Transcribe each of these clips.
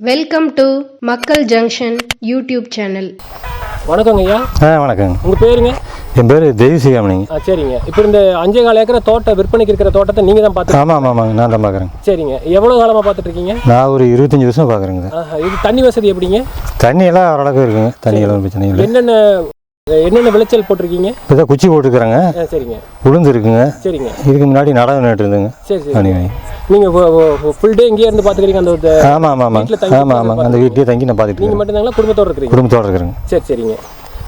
Welcome to மக்கள் junction YouTube channel. வணக்கங்க ஐயா. வணக்கங்க. உங்கள் பேருங்க? என் பேர் தெய்வசிகாமணிங்க. சரிங்க. இப்போ இந்த 5,4 ஏக்கரை தோட்டம் விற்பனைக்கு இருக்கிற தோட்டத்தை நீங்கள் தான் பார்த்து? ஆமாங்க, நான் தான் பார்க்குறேங்க. சரிங்க. எவ்வளோ காலமாக பார்த்துட்டு இருக்கீங்க? நான் ஒரு 25 வருஷம் பார்க்குறேங்க. இது தண்ணி வசதி எப்படிங்க? தண்ணி எல்லாம் ஓரளவுக்கு இருக்குங்க. தண்ணி எல்லாம் பிரச்சனை இல்லை. என்னென்ன விளைச்சல் போட்டிருக்கீங்க? இப்போ குச்சி போட்டுருக்குறேங்க. சரிங்க. உளுந்து இருக்குங்க. சரிங்க. இதுக்கு முன்னாடி நடவு நட்டு இருந்துங்க. சரி. நீங்கள் ஃபுல் டே இங்கேயே இருந்து பார்த்துக்கிறீங்க? அந்த ஆமாம், அந்த வீட்டிலே தங்கி நான் பார்த்துட்டு. நீங்கள் மட்டும்தாங்களா குடும்பத்தோடு இருக்கிறீங்க? குடும்பத்தோடு இருக்கிறேங்க. சரிங்க.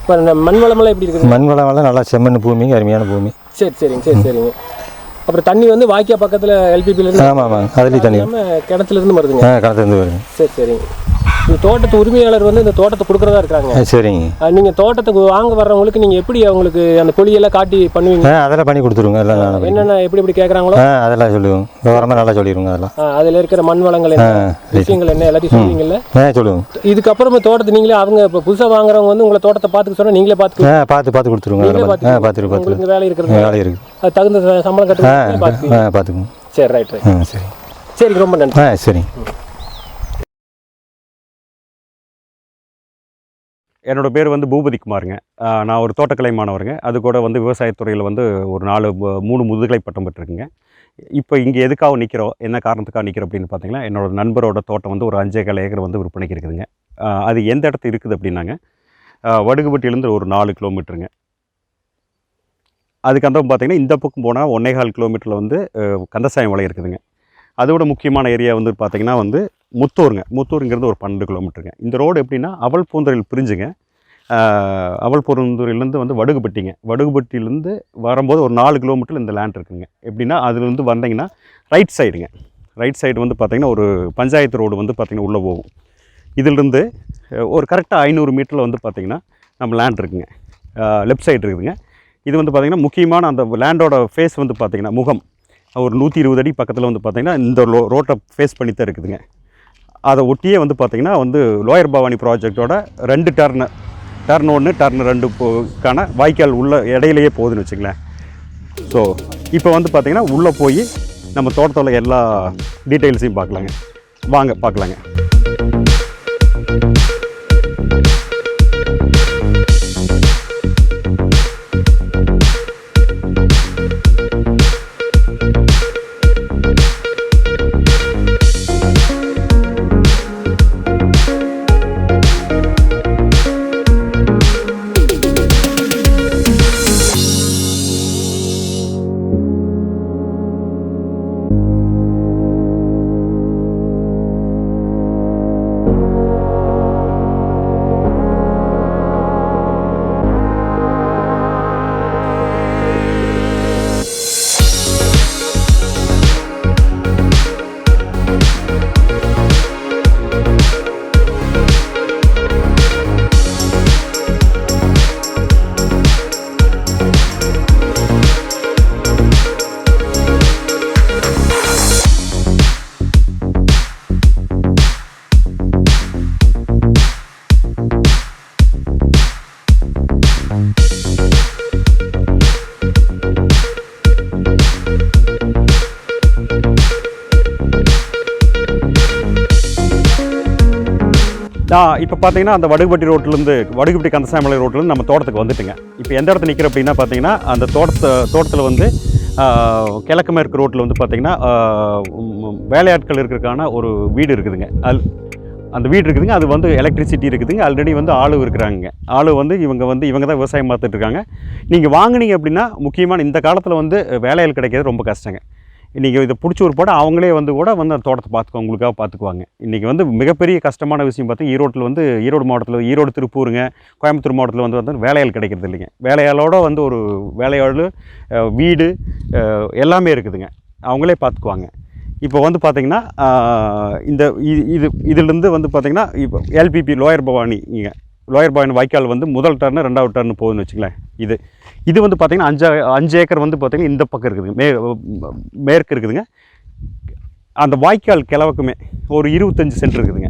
இப்போ மண் வளமெல்லாம் எப்படி இருக்குது? மண் வளமெல்லாம் நல்லா செம்மண் பூமிங்க, அருமையான பூமி. சரிங்க. அப்புறம் தண்ணி வாய்க்கா பக்கத்தில் எல்பிபிலேருந்து? ஆமாம், அதுலேயும் தண்ணி கிணத்துலேருந்து வருதுங்க. கிணத்துலேருந்து வருங்க. சரிங்க. இந்த தோட்டத்து உரிமையாளர் இந்த தோட்டத்தை கொடுக்குறதா இருக்காங்க. சரிங்க. நீங்கள் தோட்டத்துக்கு வாங்க வர்றவங்களுக்கு நீங்கள் எப்படி அவங்களுக்கு அந்த பொலியெல்லாம் காட்டி பண்ணுவீங்க? அதெல்லாம் பண்ணி கொடுத்துருவோங்க. எல்லாம் என்னென்ன எப்படி கேட்குறாங்களோ அதெல்லாம் சொல்லுவோம். விவரமாக நல்லா சொல்லிடுவோங்க. அதெல்லாம் அதில் இருக்கிற மண் வளங்கள் விஷயங்கள் என்ன எல்லாத்தையும் சொல்லுவீங்கல்ல? சொல்லுவோம். இதுக்கப்புறமா தோட்டத்தை நீங்களே அவங்க இப்போ புதுசாக வாங்குறவங்க உங்களை தோட்டத்தை பார்த்துக்க சொன்னால் நீங்களே பார்த்து கொடுத்துருவோங்க. உங்களுக்கு வேலை இருக்குது. அது தகுந்த சம்பளம் கட்டுறது பார்த்துக்கோங்க. சரி, ரைட். சரி, ரொம்ப நன்றி. சரி. என்னோடய பேர் பூபதி குமாருங்க. நான் ஒரு தோட்டக்கலை மாணவருங்க. அது கூட விவசாயத்துறையில் ஒரு 3 முதுகலை பட்டம் பெற்றிருக்குங்க. இப்போ இங்கே எதுக்காக நிற்கிறோம், என்ன காரணத்துக்காக நிற்கிறோம் அப்படின்னு பார்த்தீங்கன்னா, என்னோடய நண்பரோட தோட்டம் ஒரு 5,4 ஏக்கர் விற்பனைக்கு இருக்குதுங்க. அது எந்த இடத்துல இருக்குது அப்படின்னாங்க, வடுகுபட்டியிலேருந்து ஒரு 4 கிலோமீட்டருங்க. அதுக்கு அந்த பார்த்தீங்கன்னா இந்த பக்கம் போனால் 1.25 கிலோமீட்டரில் கந்தசாயம் வலை இருக்குதுங்க. அதோட முக்கியமான ஏரியா பார்த்தீங்கன்னா முத்தூருங்கிறது ஒரு 12 கிலோமீட்டருங்க. இந்த ரோடு எப்படின்னா அவல்பூந்துறையில் பிரிஞ்சுங்க. அவல்பூந்துறையிலேருந்து வடுகுபட்டிங்க. வடுகுபட்டியிலேருந்து வரும்போது ஒரு 4 கிலோமீட்டரில் இந்த லேண்ட் இருக்குதுங்க. எப்படின்னா அதுலேருந்து வந்தீங்கன்னா ரைட் சைடுங்க. ரைட் சைடு பார்த்தீங்கன்னா ஒரு பஞ்சாயத்து ரோடு பார்த்தீங்கன்னா உள்ளே போகும். இதிலிருந்து ஒரு கரெக்டாக 500 மீட்டரில் பார்த்தீங்கன்னா நம்ம லேண்ட் இருக்குதுங்க. லெஃப்ட் சைடு இருக்குதுங்க. இது பார்த்திங்கன்னா முக்கியமான அந்த லேண்டோட ஃபேஸ் பார்த்தீங்கன்னா முகம் ஒரு 120 அடி பக்கத்தில் பார்த்தீங்கன்னா இந்த ரோட்டை ஃபேஸ் பண்ணி தான் இருக்குதுங்க. அதை ஒட்டியே பார்த்திங்கன்னா லோயர் பவானி ப்ராஜெக்டோட 2 டர்ன் 1 டர்ன் 2க்கான வாய்க்கால் உள்ள இடையிலேயே போகுதுன்னு வச்சுங்களேன். ஸோ இப்போ பார்த்திங்கன்னா உள்ளே போய் நம்ம தோட்டத்தில் எல்லா டீட்டெயில்ஸையும் பார்க்கலாங்க. வாங்க பார்க்கலாங்க. இப்போ பார்த்தீங்கன்னா அந்த வடுகுபட்டி கந்தசாமலை ரோட்லேருந்து நம்ம தோட்டத்துக்கு வந்துட்டுங்க. இப்போ எந்த இடத்துல நிற்கிற அப்படின்னா பார்த்தீங்கன்னா அந்த தோட்டத்தில் கிழக்கு மேற்கு ரோட்டில் பார்த்தீங்கன்னா வேலையாட்கள் இருக்கிறதுக்கான ஒரு வீடு இருக்குதுங்க. அந்த வீடு இருக்குதுங்க. அது எலக்ட்ரிசிட்டி இருக்குதுங்க. ஆல்ரெடி ஆளு இருக்கிறாங்க. ஆளு இவங்க தான் விவசாயம் பார்த்துட்டு இருக்காங்க. நீங்கள் வாங்கினீங்க அப்படின்னா முக்கியமான இந்த காலத்தில் வேலைகள் கிடைக்கிறது ரொம்ப கஷ்டங்க. இன்றைக்கி இதை பிடிச்ச ஒரு படம் அவங்களே கூட அந்த தோட்டத்தை உங்களுக்காக பார்த்துக்குவாங்க. இன்றைக்கி மிகப்பெரிய கஷ்டமான விஷயம் பார்த்தா ஈரோடு மாவட்டத்தில் ஈரோடு திருப்பூருங்க கோயம்புத்தூர் மாவட்டத்தில் வேலையாள் கிடைக்கிறது இல்லைங்க. வேலையாளோட ஒரு வேலையாள் வீடு எல்லாமே இருக்குதுங்க. அவங்களே பார்த்துக்குவாங்க. இப்போ பார்த்திங்கன்னா இதிலேருந்து பார்த்திங்கன்னா இப்போ எல்பிபி லோயர் பவானி வாய்க்கால் முதல் டர்னு 2வது டர்னு போகுதுன்னு வச்சுங்களேன். இது பார்த்திங்கன்னா 5 ஏக்கர் பார்த்திங்கன்னா இந்த பக்கம் இருக்குதுங்க. மேற்கு இருக்குதுங்க. அந்த வாய்க்கால் கிழவுக்குமே ஒரு 25 சென்ட் இருக்குதுங்க.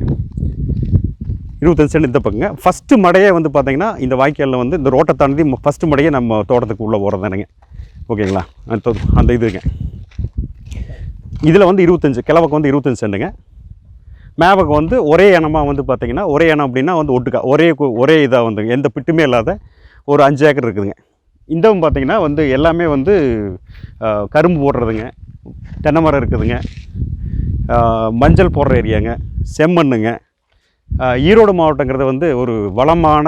25 சென்ட் இந்த பக்கங்க. ஃபஸ்ட்டு மடையே பார்த்திங்கன்னா இந்த வாய்க்காலில் இந்த ரோட்டை தாண்டி ஃபஸ்ட்டு மடையே நம்ம தோட்டத்துக்கு உள்ளே போகிறதானுங்க. ஓகேங்களா? அந்த இதுங்க. இதில் 25 கிழவுக்கு 25 சென்ட்டுங்க. மேவகம் வந்து ஒரே இனமாக வந்து பார்த்திங்கன்னா ஒரே இனம் அப்படின்னா வந்து ஒட்டுக்கா ஒரே இதாக வந்து எந்த பிட்டுமே இல்லாத ஒரு 5 ஏக்கர் இருக்குதுங்க. இந்தவும் பார்த்திங்கன்னா வந்து எல்லாமே வந்து கரும்பு போடுறதுங்க, தென்னை மரம் இருக்குதுங்க, மஞ்சள் போடுற ஏரியாங்க, செம்மண்ணுங்க. ஈரோடு மாவட்டங்கிறது வந்து ஒரு வளமான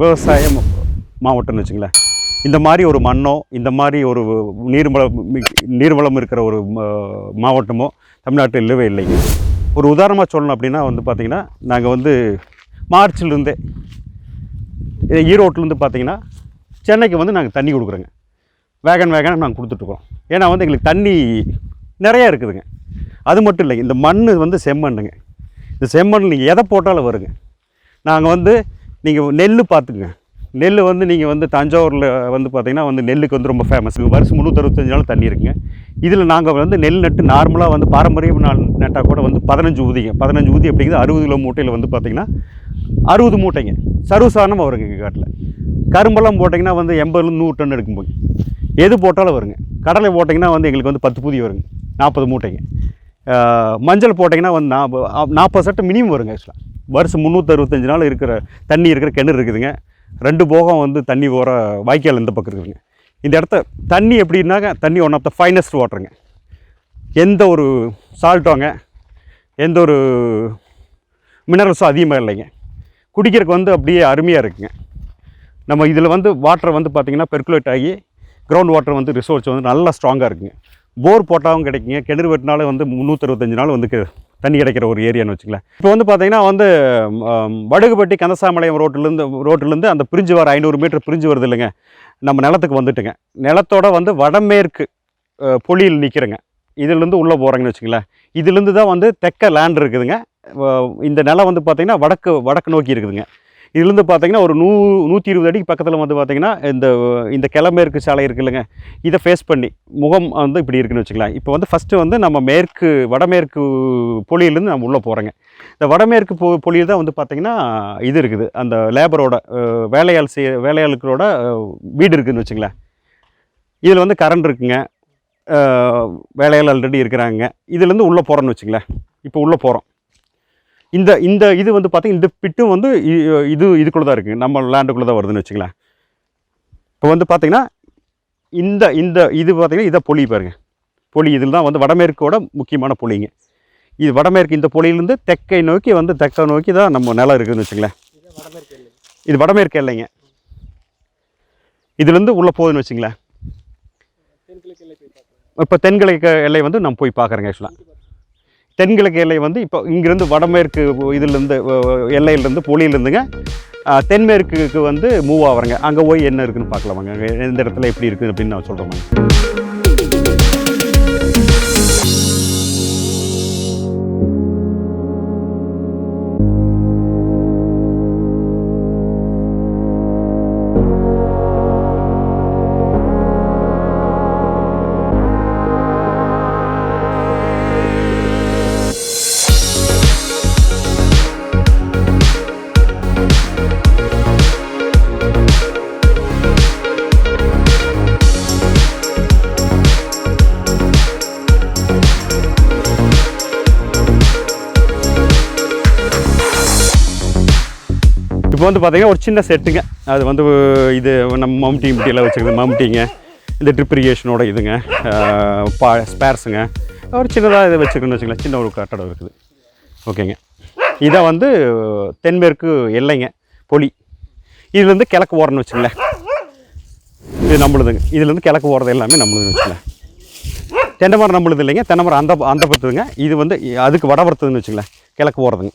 விவசாய மாவட்டம்னு வச்சுங்களேன். இந்த மாதிரி ஒரு மண்ணோ இந்த மாதிரி ஒரு நீர்வளம் இருக்கிற ஒரு மாவட்டமோ தமிழ்நாட்டில் இல்லவே இல்லைங்க. ஒரு உதாரணமாக சொல்லணும் அப்படின்னா வந்து பார்த்திங்கன்னா நாங்கள் வந்து மார்ச்லேருந்தே ஈரோட்டிலேருந்து பார்த்திங்கன்னா சென்னைக்கு வந்து நாங்கள் தண்ணி கொடுக்குறோங்க. வேகன் நாங்கள் கொடுத்துட்ருக்கோம். ஏன்னா வந்து எங்களுக்கு தண்ணி நிறையா இருக்குதுங்க. அது மட்டும் இல்லைங்க, இந்த மண் வந்து செம்மண்ணுங்க. இந்த செம்மண் நீங்கள் எதை போட்டாலும் வருங்க. நாங்கள் வந்து நீங்கள் நெல் பார்த்துக்குங்க. நெல் வந்து நீங்கள் வந்து தஞ்சாவூரில் வந்து பார்த்திங்கன்னா வந்து நெல்லுக்கு வந்து ரொம்ப ஃபேமஸ். வருஷம் 365 நாள் தண்ணி இருக்குங்க. இதில் நாங்கள் வந்து நெல் நட்டு நார்மலாக வந்து பாரம்பரியம் நட்டால் கூட வந்து 15 ஊதிங்க. 15 ஊதி அப்படிங்கிறது 60 கிலோ மூட்டையில் வந்து பார்த்திங்கன்னா 60 மூட்டைங்க சர்வசாதாரணமாக வருங்க எங்கள் காட்டில். கரும்பெல்லாம் போட்டிங்கன்னா வந்து 80-100 டன் எடுக்கும்போது எது போட்டாலும் வருங்க. கடலை போட்டிங்கன்னா வந்து எங்களுக்கு வந்து 10 பூதி வருங்க, 40 மூட்டைங்க. மஞ்சள் போட்டிங்கன்னா வந்து 40 சட்டை மினிமம் வருங்க. ஆக்சுவலாக வருஷம் 365 நாள் இருக்கிற தண்ணி இருக்கிற கிணறு இருக்குதுங்க. 2 போகம் வந்து தண்ணி போகிற வாய்க்கால் இந்த பக்கம் இருக்குதுங்க. இந்த இடத்த தண்ணி எப்படின்னாங்க, தண்ணி ஒன் ஆஃப் த ஃபைனஸ்ட் வாட்டருங்க. எந்த ஒரு சால்ட்டோங்க, எந்த ஒரு மினரல்ஸும் அதிகமாக இல்லைங்க. குடிக்கிறதுக்கு வந்து அப்படியே அருமையாக இருக்குங்க. நம்ம இதில் வந்து வாட்டர் வந்து பார்த்திங்கன்னா பெர்குலேட் ஆகி கிரவுண்ட் வாட்டர் வந்து ரிசோர்ஸ் வந்து நல்லா ஸ்ட்ராங்காக இருக்குங்க. போர் போட்டாலும் கிடைக்குங்க. கிணறு வெட்டினாலும் வந்து 365 நாள் வந்து தண்ணி கிடைக்கிற ஒரு ஏரியான்னு வச்சுக்கலாம். இப்போ வந்து பார்த்திங்கன்னா வந்து வடுகுபட்டி கந்தசாமலையம் ரோட்டிலேருந்து அந்த பிரிஞ்சு வர 500 மீட்டர் பிரிஞ்சு வருது இல்லைங்க, நம்ம நிலத்துக்கு வந்துட்டுங்க. நிலத்தோட வந்து வடமேற்கு பொழியில் நிற்கிறேங்க. இதிலேருந்து உள்ளே போகிறேங்கன்னு வச்சுங்களேன். இதுலேருந்து தான் வந்து தெற்க லேண்ட் இருக்குதுங்க. இந்த நிலம் வந்து பார்த்திங்கன்னா வடக்கு நோக்கி இருக்குதுங்க. இதுலேருந்து பார்த்திங்கன்னா ஒரு 120 அடிக்கு பக்கத்தில் வந்து பார்த்திங்கன்னா இந்த கிழமேற்கு சாலை இருக்குது இல்லைங்க, இதை ஃபேஸ் பண்ணி முகம் வந்து இப்படி இருக்குன்னு வச்சுக்கலாம். இப்போ வந்து ஃபஸ்ட்டு வந்து நம்ம வடமேற்கு பொழியிலேருந்து நம்ம உள்ளே போகிறோங்க. இந்த வடமேற்கு பொழியில் தான் வந்து பார்த்திங்கன்னா இது இருக்குது, அந்த லேபரோட வேலையாளுக்களோட வீடு இருக்குதுன்னு வச்சுங்களேன். இதில் வந்து கரண்ட் இருக்குங்க, வேலையாள் ஆல்ரெடி இருக்கிறாங்க. இதுலேருந்து உள்ளே போகிறோன்னு வச்சுங்களேன். இப்போ உள்ளே போகிறோம். இந்த இது வந்து பார்த்திங்கன்னா இந்த பிட்டும் வந்து இதுக்குள்ளே தான் இருக்குங்க, நம்ம லேண்டுக்குள்ளே தான் வருதுன்னு வச்சுங்களேன். இப்போ வந்து பார்த்திங்கன்னா இந்த இது பார்த்திங்கன்னா இதை பொழி பாருங்க. பொழி இதில் தான் வந்து வடமேற்கோட முக்கியமான பொழிங்க. இது வடமேற்கு இந்த பொழியிலேருந்து தெற்கை நோக்கி தான் நம்ம நிலம் இருக்குதுன்னு வச்சுங்களேன். இது வடமேற்கு எல்லைங்க. இதுலேருந்து உள்ளே போகுதுன்னு வச்சுங்களேன். இப்போ தென்கிழக்கு எல்லை வந்து நம்ம போய் பார்க்குறேங்க. ஆக்சுவலாக தென்கிழக்கு எல்லை வந்து இப்போ இங்கேருந்து வடமேற்கு இதிலேருந்து எல்லையிலேருந்து பொழியிலேருந்துங்க தென்மேற்குக்கு வந்து மூவ் ஆகிறேங்க. அங்கே போய் என்ன இருக்குதுன்னு பார்க்கலாமாங்க, அங்கே எந்த இடத்துல எப்படி இருக்குது அப்படின்னு நான் சொல்கிறேன். இப்போ வந்து பார்த்திங்கன்னா ஒரு சின்ன செட்டுங்க. அது வந்து இது நம்ம மம்டிங்கெல்லாம் வச்சுருக்குது. மம்டிங்க இந்த ட்ரிப் இரிகேஷனோட இதுங்க, ஸ்பேர்ஸுங்க, ஒரு சின்னதாக இதை வச்சுருக்குன்னு வச்சுக்கலாம். சின்ன ஒரு கட்டடம் இருக்குது. ஓகேங்க. இதை வந்து தென்மேற்கு எல்லைங்க பொழி. இதுலேருந்து கிழக்கு ஓரன்னு வச்சுங்களேன். இது நம்மளுதுங்க. இதுலேருந்து கிழக்கு ஓரது எல்லாமே நம்மளுதுன்னு வச்சுங்களேன். தென்னை மரம் நம்மளுது இல்லைங்க, தென்னை மரம் அந்த பத்துதுங்க. இது வந்து அதுக்கு வடபுறத்துன்னு வச்சுங்களேன், கிழக்கு ஓரதுங்க.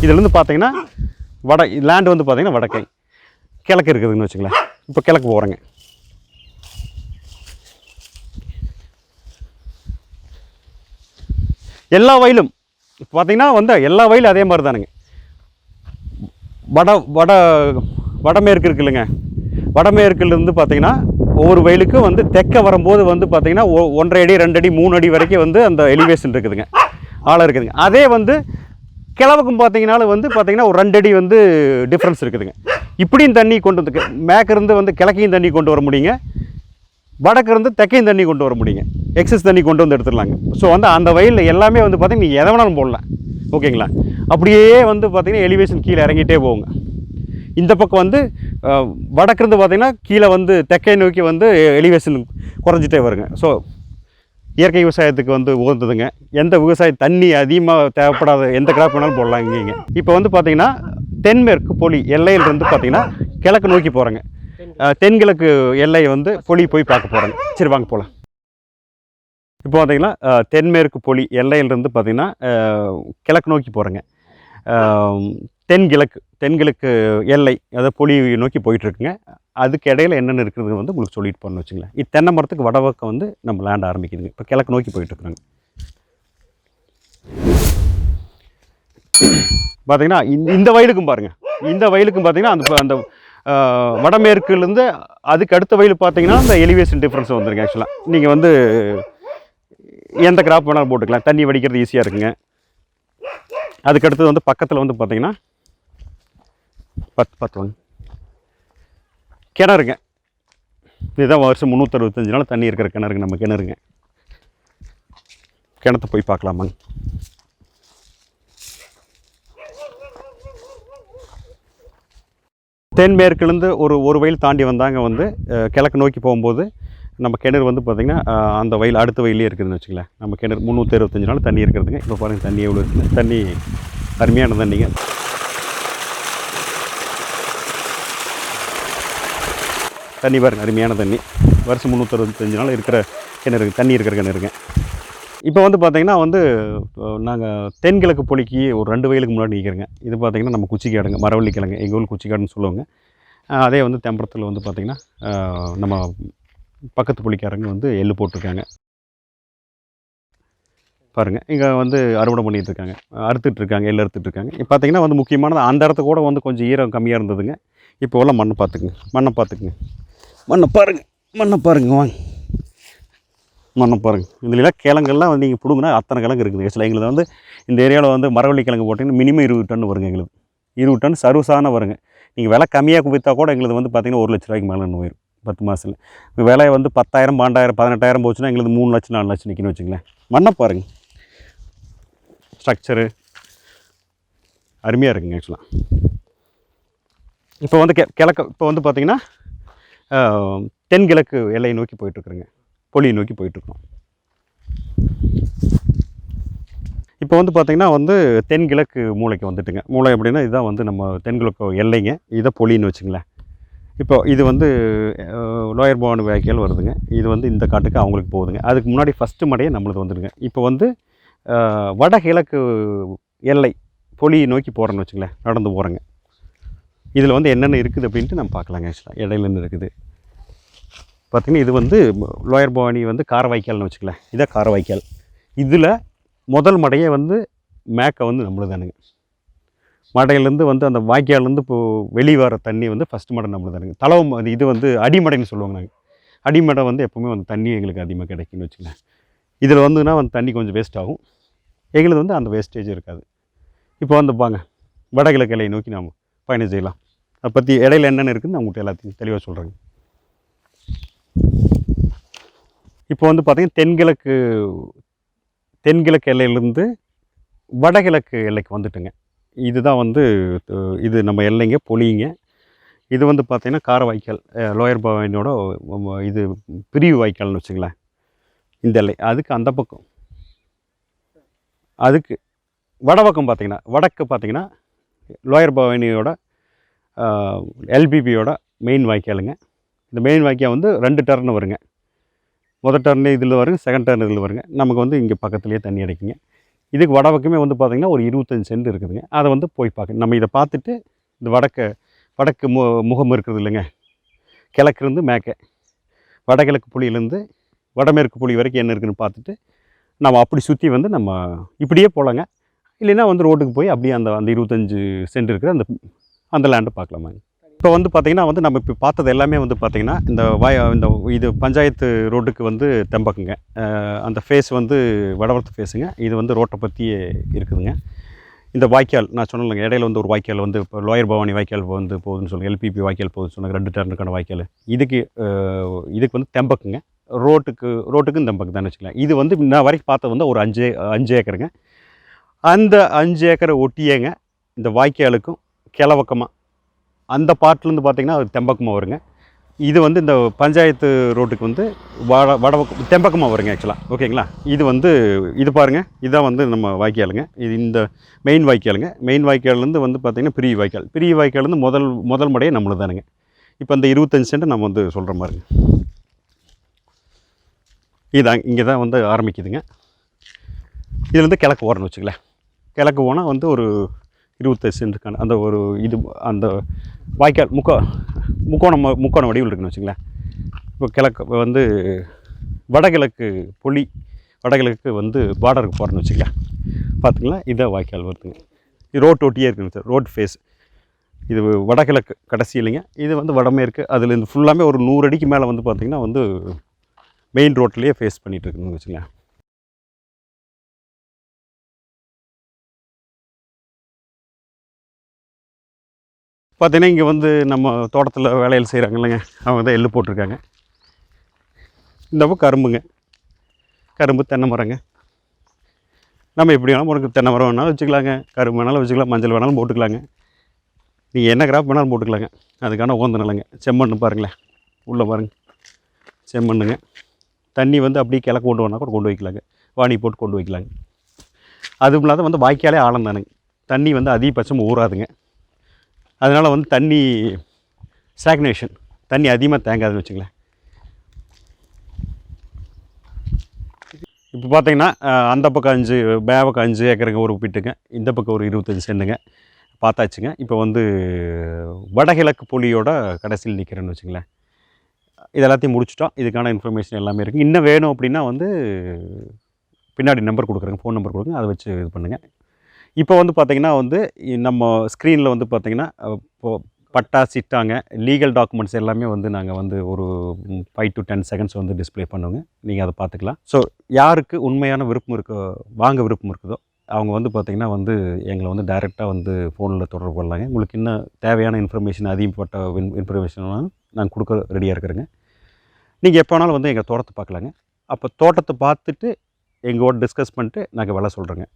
இதுலேருந்து பார்த்திங்கன்னா லேண்டு வந்து பார்த்திங்கன்னா வடக்கை கிழக்கு இருக்குதுன்னு வச்சுங்களேன். இப்போ கிழக்கு போகிறேங்க. எல்லா வயலும் இப்போ பார்த்திங்கன்னா வந்து எல்லா வயலும் அதே மாதிரி தானுங்க. வடமேற்கு இருக்கு இல்லைங்க, வடமேற்குலேருந்து பார்த்திங்கன்னா ஒவ்வொரு வயலுக்கும் வந்து தெற்க வரும்போது வந்து பார்த்திங்கன்னா 1.5 அடி 2 அடி 3 அடி வரைக்கும் வந்து அந்த எலிவேஷன் இருக்குதுங்க, ஆழம் இருக்குதுங்க. அதே வந்து கிழவுக்கும் பார்த்திங்கனாலும் வந்து பார்த்திங்கன்னா ஒரு 2 அடி வந்து டிஃப்ரென்ஸ் இருக்குதுங்க. இப்படியும் தண்ணி கொண்டு வந்து மேற்கிருந்து வந்து கிழக்கையும் தண்ணி கொண்டு வர முடியுங்க, வடக்கிருந்து தெற்கையும் தண்ணி கொண்டு வர முடியுங்க. எக்ஸஸ் தண்ணி கொண்டு வந்து எடுத்துடலாங்க. ஸோ வந்து அந்த வயலில் எல்லாமே வந்து பார்த்திங்கன்னா நீங்கள் எதை வேணாலும் போடலாம். ஓகேங்களா. அப்படியே வந்து பார்த்திங்கன்னா எலிவேஷன் கீழே இறங்கிட்டே போகுங்க. இந்த பக்கம் வந்து வடக்கிருந்து பார்த்திங்கன்னா கீழே வந்து தெற்கை நோக்கி வந்து எலிவேஷன் குறைஞ்சிட்டே வருங்க. ஸோ இயற்கை விவசாயத்துக்கு வந்து உகந்ததுங்க. எந்த விவசாயம் தண்ணி அதிகமாக தேவைப்படாத எந்த கிராப் வேணாலும் போடலாம் இங்கேங்க. இப்போ வந்து பார்த்திங்கன்னா தென்மேற்கு பொலி எல்லையிலிருந்து பார்த்திங்கன்னா கிழக்கு நோக்கி போகிறேங்க. தென்கிழக்கு எல்லை வந்து பொலி போய் பார்க்க போகிறேங்க. சரி வாங்க போகலாம். இப்போ பார்த்திங்கன்னா தென்மேற்கு பொலி எல்லையிலிருந்து பார்த்திங்கன்னா கிழக்கு நோக்கி போகிறேங்க. தென்கிழக்கு எல்லை அதாவது பொலி நோக்கி போயிட்டுருக்குங்க. அதுக்கு இடையில என்னென்ன இருக்கிறது வந்து உங்களுக்கு சொல்லிட்டு போகணும்னு வச்சுங்களேன். இது தென்னை மரத்துக்கு வடபக்கம் வந்து நம்ம லேண்ட் ஆரம்பிக்குதுங்க. இப்போ கிழக்கு நோக்கி போயிட்டுருக்குறாங்க. பார்த்திங்கன்னா இந்த வயலுக்கும் பாருங்கள், இந்த வயலுக்கும் பார்த்திங்கன்னா அந்த வடமேற்குலேருந்து அதுக்கு அடுத்த வயல் பார்த்திங்கன்னா அந்த எலிவேஷன் டிஃப்ரென்ஸ் வந்துருங்க. ஆக்சுவலாக நீங்கள் வந்து எந்த கிராப் வேணாலும் போட்டுக்கலாம். தண்ணி வடிக்கிறது ஈஸியாக இருக்குங்க. அதுக்கடுத்தது வந்து பக்கத்தில் வந்து பார்த்திங்கன்னா 10 கிணறுங்க. இதுதான் வருஷம் 365 நாள் தண்ணி இருக்கிற கிணறுங்க. நம்ம கிணறுங்க. கிணத்தை போய் பார்க்கலாமாங்க. தென்மேற்குலேருந்து ஒரு வயல் தாண்டி வந்தாங்க வந்து கிழக்கு நோக்கி போகும்போது நம்ம கிணறு வந்து பார்த்திங்கன்னா அந்த வயல் அடுத்த வயலே இருக்குதுன்னு வச்சுங்களேன். நம்ம கிணறு 365 நாள் தண்ணி இருக்கிறதுங்க. இப்போ பாருங்கள் தண்ணி எவ்வளோ இருக்குங்க. தண்ணி அருமையான தண்ணிங்க. தண்ணி பாருங்கள் அருமையான தண்ணி. வருஷம் 365 நாள் இருக்கிற கிணறு, தண்ணி இருக்கிற கிணறுங்க. இப்போ வந்து பார்த்திங்கன்னா வந்து நாங்கள் தென்கிழக்கு பொலிக்கு ஒரு 2 வயலுக்கு முன்னாடி நிற்கிறேங்க. இது பார்த்திங்கன்னா நம்ம குச்சிக்காடுங்க, மரவள்ளி கிழங்கு, எங்கள் ஊர் குச்சிக்காடுன்னு சொல்லுவாங்க. அதே வந்து தெம்பரத்தில் வந்து பார்த்திங்கன்னா நம்ம பக்கத்து புளிக்காரங்க வந்து எள்ளு போட்டிருக்காங்க. பாருங்கள் இங்கே வந்து அறுவடை பண்ணிகிட்ருக்காங்க, அறுத்துட்ருக்காங்க, எள்ளு அறுத்துட்ருக்காங்க. இப்போ பார்த்திங்கன்னா வந்து முக்கியமானது அந்த இடத்த கூட வந்து கொஞ்சம் ஈரம் கம்மியாக இருந்ததுங்க. இப்போல்லாம் மண்ணை பார்த்துக்குங்க, மண்ணை பாருங்கள், வாங்க மண்ணை பாருங்கள். இதுலாம் கிழங்கெல்லாம் வந்து நீங்கள் பிடுங்கினா அத்தனை கிழங்கு இருக்குது. ஆக்சுவலாக எங்களுக்கு வந்து இந்த ஏரியாவில் வந்து மரவள்ளி கிழங்கு போட்டிங்கன்னா மினிமம் 20 டன் வருங்க. எங்களுக்கு 20 டன் சர்வசான வருங்க. நீங்கள் விலை கம்மியாக விற்றா கூட எங்களுக்கு வந்து பார்த்திங்கன்னா 1 லட்ச ரூபாய்க்கு மேலே போயிடும் 10 மாதத்தில். இப்போ விலை வந்து 10,000, 12,000, 18,000 போச்சுன்னா எங்களுக்கு 3 லட்சம் 4 லட்சம் நிற்கணும்னு வச்சுங்களேன். மண்ணை பாருங்கள், ஸ்ட்ரக்சரு அருமையாக இருக்குங்க. ஆக்சுவலாக இப்போ வந்து இப்போ வந்து பார்த்திங்கன்னா தென்கிழக்கு எல்லையை நோக்கி போயிட்டுருக்குறேங்க. பொலியை நோக்கி போயிட்டுருக்கோம். இப்போ வந்து பார்த்திங்கன்னா வந்து தென்கிழக்கு மூளைக்கு வந்துட்டுங்க. மூளை அப்படின்னா இதுதான் வந்து நம்ம தென்கிழக்கு எல்லைங்க. இதை பொலின்னு வச்சுங்களேன். இப்போ இது வந்து லோயர் பவானி வாய்க்கால் வருதுங்க. இது வந்து இந்த காட்டுக்கு அவங்களுக்கு போகுதுங்க. அதுக்கு முன்னாடி ஃபஸ்ட்டு மடையே நம்மளுக்கு வந்துடுங்க. இப்போ வந்து வடகிழக்கு எல்லை பொலியை நோக்கி போகிறேன்னு வச்சுங்களேன், நடந்து போகிறேங்க. இதில் வந்து என்னென்ன இருக்குது அப்படின்ட்டு நம்ம பார்க்கலாங்க. ஆக்சுவலாக இடையில என்ன இருக்குது பார்த்திங்கன்னா, இது வந்து லோயர் பவானி வந்து காரவாய்க்கால்னு வச்சுக்கலாம். இதான் காரவாய்க்கால். இதில் முதல் மடையே வந்து மேக்கை வந்து நம்மளுதானுங்க. மடையிலேருந்து வந்து அந்த வாய்க்கால்லேருந்து இப்போது வெளியே வர தண்ணி வந்து ஃபஸ்ட்டு மடை நம்மளுதானுங்க. தளவு இது வந்து அடிமடைன்னு சொல்லுவாங்க. நாங்கள் அடிமடை வந்து எப்போவுமே வந்து தண்ணி எங்களுக்கு அதிகமாக கிடைக்குன்னு வச்சுக்கலாம். இதில் வந்துன்னா வந்து தண்ணி கொஞ்சம் வேஸ்ட் ஆகும். எங்களுக்கு வந்து அந்த வேஸ்டேஜ் இருக்காது. இப்போ வந்து பாங்க வடகிழக்கு எல்லையை நோக்கி நாம் பயணம் செய்யலாம். அதை பற்றி இடையில என்னென்ன இருக்குதுன்னு நான் உங்கள்கிட்ட எல்லாத்தையும் தெளிவாக சொல்கிறேங்க. இப்போ வந்து பார்த்திங்கன்னா தென்கிழக்கு எல்லையிலேருந்து வடகிழக்கு எல்லைக்கு வந்துட்டுங்க. இதுதான் வந்து இது நம்ம எல்லைங்க, பொலிங்க. இது வந்து பார்த்திங்கன்னா காரவாய்க்கால், லோயர் பவானியோட இது பிரிவு வாய்க்கால்னு வச்சுங்களேன். இந்த எல்லை அதுக்கு அந்த பக்கம், அதுக்கு வடபக்கம் பார்த்திங்கன்னா வடக்கு பார்த்திங்கன்னா லோயர் பவானியோட எல்பிபியோட மெயின் வாய்க்காலுங்க. இந்த மெயின் வாய்க்கால் வந்து 2 டர்ன் வருங்க. முதல் டர்னு இதில் வருங்க, செகண்ட் டர்ன் இதில் வருங்க. நமக்கு வந்து இங்கே பக்கத்துலேயே தண்ணி அடைக்குங்க. இதுக்கு வடபக்கமே வந்து பார்த்திங்கன்னா ஒரு 25 சென்ட் இருக்குதுங்க. அதை வந்து போய் பார்க்க நம்ம இதை பார்த்துட்டு இந்த வடக்கு முகம் இருக்கிறது இல்லைங்க, கிழக்குலேருந்து மேற்கே வடகிழக்கு புலியிலேருந்து வடமேற்கு புலி வரைக்கும் என்ன இருக்குதுன்னு பார்த்துட்டு நம்ம அப்படி சுற்றி வந்து நம்ம இப்படியே போகலாங்க. இல்லைன்னா வந்து ரோட்டுக்கு போய் அப்படியே அந்த 25 சென்ட் இருக்கிற அந்த லேண்டை பார்க்கலாமாங்க. இப்போ வந்து பார்த்திங்கன்னா வந்து நம்ம இப்போ பார்த்தது எல்லாமே வந்து பார்த்திங்கன்னா இந்த இது பஞ்சாயத்து ரோட்டுக்கு வந்து தெம்பக்குங்க. அந்த ஃபேஸ் வந்து வடவரத்து ஃபேஸுங்க. இது வந்து ரோட்டை பற்றியே இருக்குதுங்க. இந்த வாய்க்கால் நான் சொன்னேங்க, இடையில வந்து ஒரு வாய்க்கால் வந்து இப்போ லோயர் பவானி வாய்க்கால் வந்து போகுதுன்னு சொல்லுங்கள், எல்பிபி வாய்க்கால் போகுதுன்னு சொன்னாங்க, 2 டர்னுக்கான வாய்க்கால். இதுக்கு வந்து தெம்பக்குங்க. ரோட்டுக்கும் தெம்பக்கு தான் வச்சுக்கலாம். இது வந்து நான் வரைக்கும் பார்த்தது வந்து ஒரு 5 ஏக்கருங்க. அந்த 5 ஏக்கரை ஒட்டியேங்க இந்த வாய்க்காலுக்கும் கிழவக்கமாக அந்த பாட்டிலேருந்து பார்த்திங்கன்னா அது தெம்பக்கமாக வருங்க. இது வந்து இந்த பஞ்சாயத்து ரோட்டுக்கு வந்து வடபக்கம் தெம்பக்கமாக வருங்க ஆக்சுவலாக. ஓகேங்களா? இது பாருங்கள், இதுதான் வந்து நம்ம வாய்க்காலுங்க. இது இந்த மெயின் வாய்க்காலுங்க. மெயின் வாய்க்கால்லேருந்து வந்து பார்த்திங்கன்னா பிரிய வாய்க்கால்லேருந்து முதல் மடையே நம்மளுக்கு தானுங்க. இப்போ அந்த 25 சென்ட் நம்ம வந்து சொல்கிற மாதிரிங்க. இதுதான் இங்கே தான் வந்து ஆரம்பிக்குதுங்க. இதுலேருந்து கிழக்கு ஓரன்னு வச்சுக்கலேன். கிழக்கு போனால் வந்து ஒரு 25 சென்ட்டுக்கான அந்த ஒரு இது அந்த வாய்க்கால் முக்கோண வடிவில் இருக்குன்னு வச்சுங்களேன். இப்போ கிழக்கு வந்து வடகிழக்கு வந்து பார்டருக்கு போகிறேன்னு வச்சுக்கலாம். பார்த்துங்களா, இதான் வாய்க்கால் வருதுங்க. இது ரோட் ஒட்டியே இருக்குங்க சார், ரோட் ஃபேஸ். இது வடகிழக்கு கடைசி இல்லைங்க, இது வந்து வடமேற்கு. அதில் இந்த ஃபுல்லாமே ஒரு 100 அடிக்கு மேலே வந்து பார்த்திங்கன்னா வந்து மெயின் ரோட்லேயே ஃபேஸ் பண்ணிகிட்டு இருக்குன்னு வச்சுங்களேன். பார்த்திங்கன்னா இங்கே வந்து நம்ம தோட்டத்தில் வேலையில் செய்கிறாங்க இல்லைங்க, அவங்க தான் எள்ளு போட்டிருக்காங்க. இந்த பக்கம் கரும்பு தென்னை மரங்க. நம்ம எப்படி வேணாலும் உனக்கு தென்னை மரம் வேணாலும் வச்சுக்கலாங்க, கரும்பு வேணாலும் வச்சுக்கலாம், மஞ்சள் வேணாலும் போட்டுக்கலாங்க, நீங்கள் என்ன கிராப் வேணாலும் போட்டுக்கலாங்க. அதுக்கான உகந்த நிலைங்க. செம்மண் பாருங்களேன், உள்ளே பாருங்கள், செம்மண்ணுங்க. தண்ணி வந்து அப்படியே கிழக்கு கொண்டு வரனா கூட கொண்டு வைக்கலாங்க, வாணி போட்டு கொண்டு வைக்கலாங்க. அதுவும் இல்லாத வந்து வாய்க்காலே ஆழம் தானுங்க, தண்ணி வந்து அதிகபட்சம் ஊறாதுங்க. அதனால் வந்து தண்ணி ஸ்டாக்னேஷன், தண்ணி அதிகமாக தேங்காதுன்னு வச்சுங்களேன். இப்போ பார்த்தீங்கன்னா அந்த பக்கம் 5 ஏக்கருங்க ஒரு பிட்டுங்க, இந்த பக்கம் ஒரு 25 சென்ட்டுங்க பார்த்தாச்சுங்க. இப்போ வந்து வடகிழக்கு புலியோட கடைசியில் நிற்கிறேன்னு வச்சுங்களேன். இது எல்லாத்தையும் முடிச்சுட்டோம். இதுக்கான இன்ஃபர்மேஷன் எல்லாமே இருக்குது. இன்னும் வேணும் அப்படின்னா வந்து பின்னாடி நம்பர் கொடுக்குறேங்க, ஃபோன் நம்பர் கொடுங்க, அதை வச்சு இது பண்ணுங்கள். இப்போ வந்து பார்த்திங்கன்னா வந்து நம்ம ஸ்க்ரீனில் வந்து பார்த்திங்கன்னா பட்டா சிட்டாங்க லீகல் டாக்குமெண்ட்ஸ் எல்லாமே வந்து நாங்கள் வந்து ஒரு 5 to 10 செகண்ட்ஸ் வந்து டிஸ்பிளே பண்ணுவோங்க. நீங்கள் அதை பார்த்துக்கலாம். ஸோ யாருக்கு உண்மையான விருப்பம் வாங்க விருப்பம் இருக்குதோ அவங்க வந்து பார்த்திங்கன்னா வந்து எங்களை வந்து டைரெக்டாக வந்து ஃபோனில் தொடர்பு கொள்ளலாங்க. உங்களுக்கு இன்னும் தேவையான இன்ஃபர்மேஷன் அதிகப்பட்ட இன்ஃபர்மேஷன் நாங்கள் கொடுக்க ரெடியாக இருக்கிறேங்க. நீங்கள் எப்போ வேணாலும் வந்து எங்கள் தோட்டத்தை பார்க்கலாங்க. அப்போ தோட்டத்தை பார்த்துட்டு எங்களோட டிஸ்கஸ் பண்ணிட்டு நாங்கள் விலை சொல்கிறோங்க.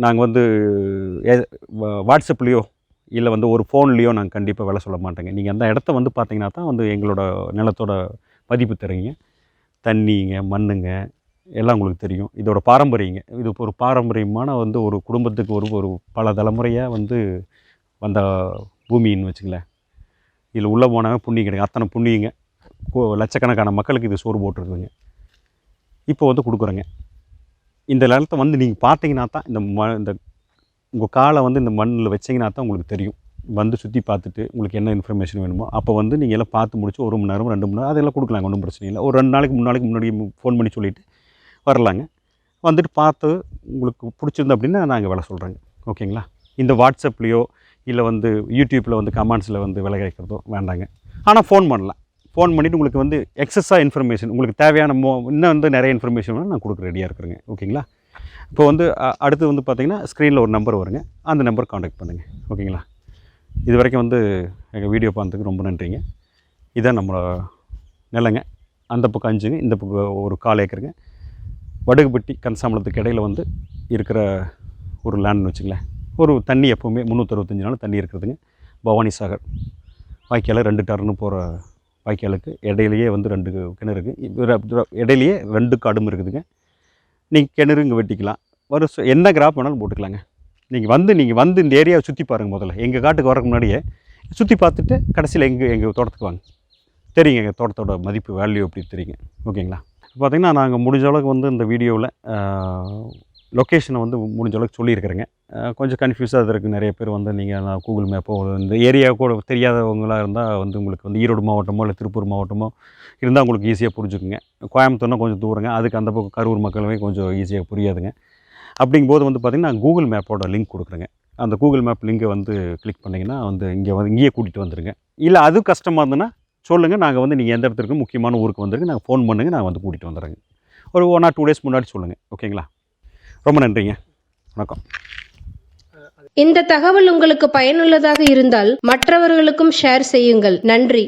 நாங்கள் வந்து வாட்ஸ்அப்லேயோ இல்லை வந்து ஒரு ஃபோன்லேயோ நாங்கள் கண்டிப்பாக விலை சொல்ல மாட்டேங்க. நீங்கள் அந்த இடத்த வந்து பார்த்தீங்கன்னா தான் வந்து எங்களோட நிலத்தோட மதிப்பு தருவீங்க. தண்ணிங்க, மண்ணுங்க எல்லாம் உங்களுக்கு தெரியும். இதோட பாரம்பரியங்க, இது ஒரு பாரம்பரியமான வந்து ஒரு குடும்பத்துக்கு ஒரு பல தலைமுறையாக வந்து வந்த பூமின்னு வச்சுங்களேன். இதில் உள்ளே போனாவே புண்ணியம் கிடைக்கும். அத்தனை புண்ணியங்க, லட்சக்கணக்கான மக்களுக்கு இது சோறு போட்டுருக்குதுங்க. இப்போ வந்து கொடுக்குறேங்க. இந்த நிலத்தை வந்து நீங்கள் பார்த்தீங்கன்னா தான் இந்த உங்கள் காலை வந்து இந்த மண்ணில் வச்சிங்கன்னா தான் உங்களுக்கு தெரியும். வந்து சுற்றி பார்த்துட்டு உங்களுக்கு என்ன இன்ஃபர்மேஷன் வேணுமோ அப்போ வந்து நீங்கள் எல்லாம் பார்த்து முடிச்சு 1 மணி நேரம் 2 மணி நேரம் அதெல்லாம் கொடுக்கலாங்க, ஒன்றும் பிரச்சனை இல்லை. ஒரு 2 நாளைக்கு 3 நாளைக்கு முன்னாடி ஃபோன் பண்ணி சொல்லிவிட்டு வரலாங்க. வந்துட்டு பார்த்து உங்களுக்கு பிடிச்சிருந்தா அப்படின்னா நாங்கள் விலை சொல்கிறேங்க. ஓகேங்களா? இந்த வாட்ஸ்அப்லேயோ இல்லை வந்து யூடியூப்பில் வந்து கமெண்ட்ஸில் வந்து விலை கேட்குறதோ வேண்டாங்க. ஆனால் ஃபோன் பண்ணலாம். ஃபோன் பண்ணிவிட்டு உங்களுக்கு வந்து எக்ஸஸாக இன்ஃபர்மேஷன் உங்களுக்கு தேவையான இன்னும் வந்து நிறைய இன்ஃபர்மேஷன் வேணும் நான் கொடுக்க ரெடியாக இருக்கிறேங்க. ஓகேங்களா? இப்போ வந்து அடுத்து வந்து பார்த்திங்கன்னா ஸ்க்ரீனில் ஒரு நம்பர் வருங்க, அந்த நம்பர் காண்டாக்ட் பண்ணுங்கள். ஓகேங்களா? இது வரைக்கும் வந்து எங்கள் வீடியோ பார்த்ததுக்கு ரொம்ப நன்றிங்க. இதான் நம்மளோட நிலங்க. அந்த பக்கம் 5ங்க, இந்த பக்கம் ஒரு 1/4 ஏக்கருங்க. வடுகுப்பட்டி கந்தசாமலத்துக்கு இடையில் வந்து இருக்கிற ஒரு லேண்ட்னு வச்சுங்களேன். ஒரு தண்ணி எப்போவுமே 365 நாள் தண்ணி இருக்கிறதுங்க. பவானி சாகர் வாய்க்கால் 2 டர்னு போகிற வாய்க்காலுக்கு இடையிலேயே வந்து 2 கிணறு இருக்குது. இடையிலேயே 2 காடும் இருக்குதுங்க. நீங்கள் கிணறு இங்கே வெட்டிக்கலாம். என்ன கிராப் வேணாலும் போட்டுக்கலாங்க. நீங்கள் வந்து இந்த ஏரியாவை சுற்றி பாருங்கள். முதல்ல எங்கள் காட்டுக்கு வரக்கு முன்னாடியே சுற்றி பார்த்துட்டு கடைசியில் எங்கள் தோட்டத்துக்கு வாங்க. தெரியுங்க எங்கள் தோட்டத்தோட மதிப்பு வேல்யூ அப்படி தெரியுங்க. ஓகேங்களா? பார்த்திங்கன்னா நாங்கள் முடிஞ்ச அளவுக்கு வந்து இந்த வீடியோவில் லொக்கேஷனை வந்து முடிஞ்ச அளவுக்கு சொல்லியிருக்கிறேங்க. கொஞ்சம் கன்ஃபியூஸாக இருக்குது. நிறைய பேர் வந்து நீங்கள் கூகுள் மேப்போ இந்த ஏரியா கூட தெரியாதவங்களாக இருந்தால் வந்து உங்களுக்கு வந்து ஈரோடு மாவட்டமோ இல்லை திருப்பூர் மாவட்டமோ இருந்தால் உங்களுக்கு ஈஸியாக புரிஞ்சுக்குங்க. கோயம்புத்தூர்னா கொஞ்சம் தூரங்க, அதுக்கு அந்த பக்கம் கரூர் மக்களுமே கொஞ்சம் ஈஸியாக புரியாதுங்க. அப்படிங்கும்போது வந்து பார்த்திங்கன்னா நான் கூகுள் மேப்போட லிங்க் கொடுக்குறேங்க. அந்த கூகுள் மேப் லிங்கை வந்து கிளிக் பண்ணிங்கன்னா வந்து இங்கேயே கூட்டிகிட்டு வந்துடுங்க. இல்லை அது கஷ்டமாக இருந்ததுன்னா சொல்லுங்கள். நாங்கள் வந்து நீங்கள் எந்த இடத்துக்கு முக்கியமான ஊருக்கு வந்துருங்க, நாங்கள் ஃபோன் பண்ணுங்கள், நான் வந்து கூட்டிகிட்டு வந்துடுறேங்க. ஒரு 1 or 2 days முன்னாடி சொல்லுங்கள். ஓகேங்களா? ரொம்ப நன்றிங்க. வணக்கம். இந்த தகவல் உங்களுக்கு பயனுள்ளதாக இருந்தால் மற்றவர்களுக்கும் ஷேர் செய்யுங்கள். நன்றி.